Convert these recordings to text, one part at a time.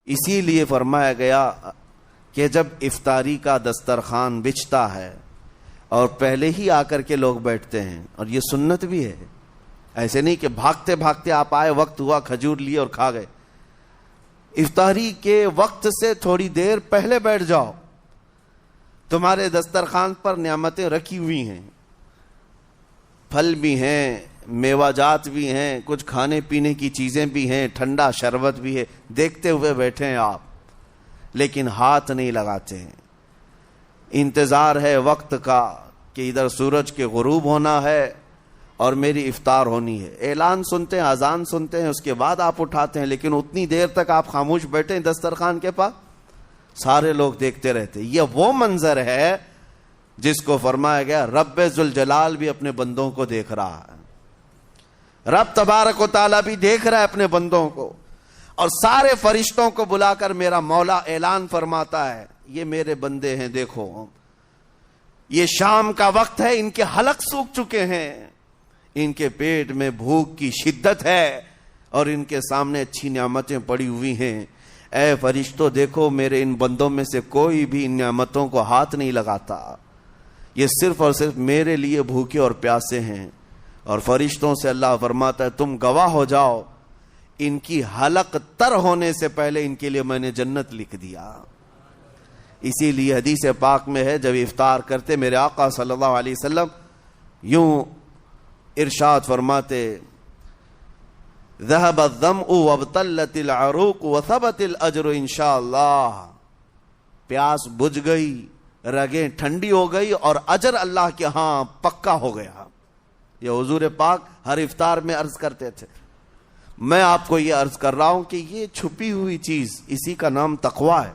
اسی لیے فرمایا گیا کہ جب افطاری کا دسترخوان بچھتا ہے اور پہلے ہی آ کر کے لوگ بیٹھتے ہیں، اور یہ سنت بھی ہے، ایسے نہیں کہ بھاگتے بھاگتے آپ آئے، وقت ہوا، کھجور لیے اور کھا گئے۔ افطاری کے وقت سے تھوڑی دیر پہلے بیٹھ جاؤ، تمہارے دسترخوان پر نعمتیں رکھی ہوئی ہیں، پھل بھی ہیں، میوہ جات بھی ہیں، کچھ کھانے پینے کی چیزیں بھی ہیں، ٹھنڈا شربت بھی ہے، دیکھتے ہوئے بیٹھے ہیں آپ، لیکن ہاتھ نہیں لگاتے ہیں۔ انتظار ہے وقت کا کہ ادھر سورج کے غروب ہونا ہے اور میری افطار ہونی ہے، اعلان سنتے ہیں، اذان سنتے ہیں، اس کے بعد آپ اٹھاتے ہیں، لیکن اتنی دیر تک آپ خاموش بیٹھے ہیں دسترخوان کے پاس، سارے لوگ دیکھتے رہتے۔ یہ وہ منظر ہے جس کو فرمایا گیا رب ذوالجلال بھی اپنے بندوں کو دیکھ رہا ہے، رب تبارک و تعالیٰ بھی دیکھ رہا ہے اپنے بندوں کو، اور سارے فرشتوں کو بلا کر میرا مولا اعلان فرماتا ہے یہ میرے بندے ہیں، دیکھو یہ شام کا وقت ہے، ان کے حلق سوکھ چکے ہیں، ان کے پیٹ میں بھوک کی شدت ہے اور ان کے سامنے اچھی نعمتیں پڑی ہوئی ہیں۔ اے فرشتوں دیکھو میرے ان بندوں میں سے کوئی بھی ان نعمتوں کو ہاتھ نہیں لگاتا، یہ صرف اور صرف میرے لیے بھوکے اور پیاسے ہیں۔ اور فرشتوں سے اللہ فرماتا ہے تم گواہ ہو جاؤ، ان کی حلق تر ہونے سے پہلے ان کے لیے میں نے جنت لکھ دیا۔ اسی لیے حدیث پاک میں ہے جب افطار کرتے میرے آقا صلی اللہ علیہ وسلم یوں ارشاد فرماتے ذهب الظمأ وابتلت العروق وثبت الاجر انشاءاللہ، پیاس بجھ گئی، رگیں ٹھنڈی ہو گئی اور اجر اللہ کے ہاں پکا ہو گیا۔ یہ حضور پاک ہر افطار میں عرض کرتے تھے۔ میں آپ کو یہ عرض کر رہا ہوں کہ یہ چھپی ہوئی چیز، اسی کا نام تقوی ہے۔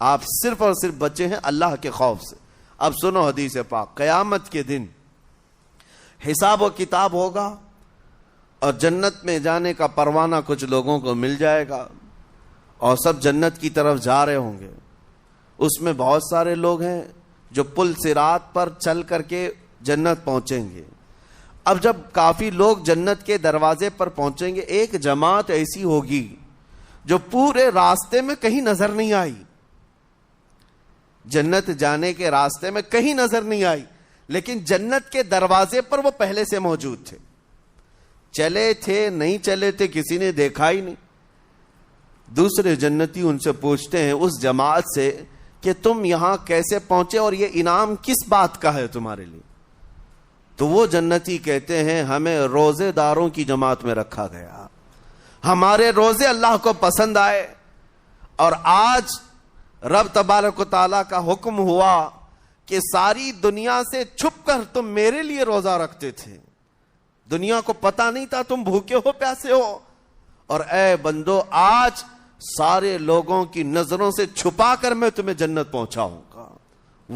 آپ صرف اور صرف بچے ہیں اللہ کے خوف سے۔ اب سنو حدیث پاک، قیامت کے دن حساب و کتاب ہوگا اور جنت میں جانے کا پروانہ کچھ لوگوں کو مل جائے گا اور سب جنت کی طرف جا رہے ہوں گے۔ اس میں بہت سارے لوگ ہیں جو پل صراط پر چل کر کے جنت پہنچیں گے۔ اب جب کافی لوگ جنت کے دروازے پر پہنچیں گے، ایک جماعت ایسی ہوگی جو پورے راستے میں کہیں نظر نہیں آئی، جنت جانے کے راستے میں کہیں نظر نہیں آئی، لیکن جنت کے دروازے پر وہ پہلے سے موجود تھے، چلے تھے نہیں چلے تھے کسی نے دیکھا ہی نہیں۔ دوسرے جنتی ان سے پوچھتے ہیں اس جماعت سے کہ تم یہاں کیسے پہنچے اور یہ انعام کس بات کا ہے تمہارے لیے؟ تو وہ جنتی کہتے ہیں ہمیں روزے داروں کی جماعت میں رکھا گیا، ہمارے روزے اللہ کو پسند آئے، اور آج رب تبارک و تعالیٰ کا حکم ہوا کہ ساری دنیا سے چھپ کر تم میرے لیے روزہ رکھتے تھے، دنیا کو پتا نہیں تھا تم بھوکے ہو پیاسے ہو، اور اے بندو آج سارے لوگوں کی نظروں سے چھپا کر میں تمہیں جنت پہنچاؤں۔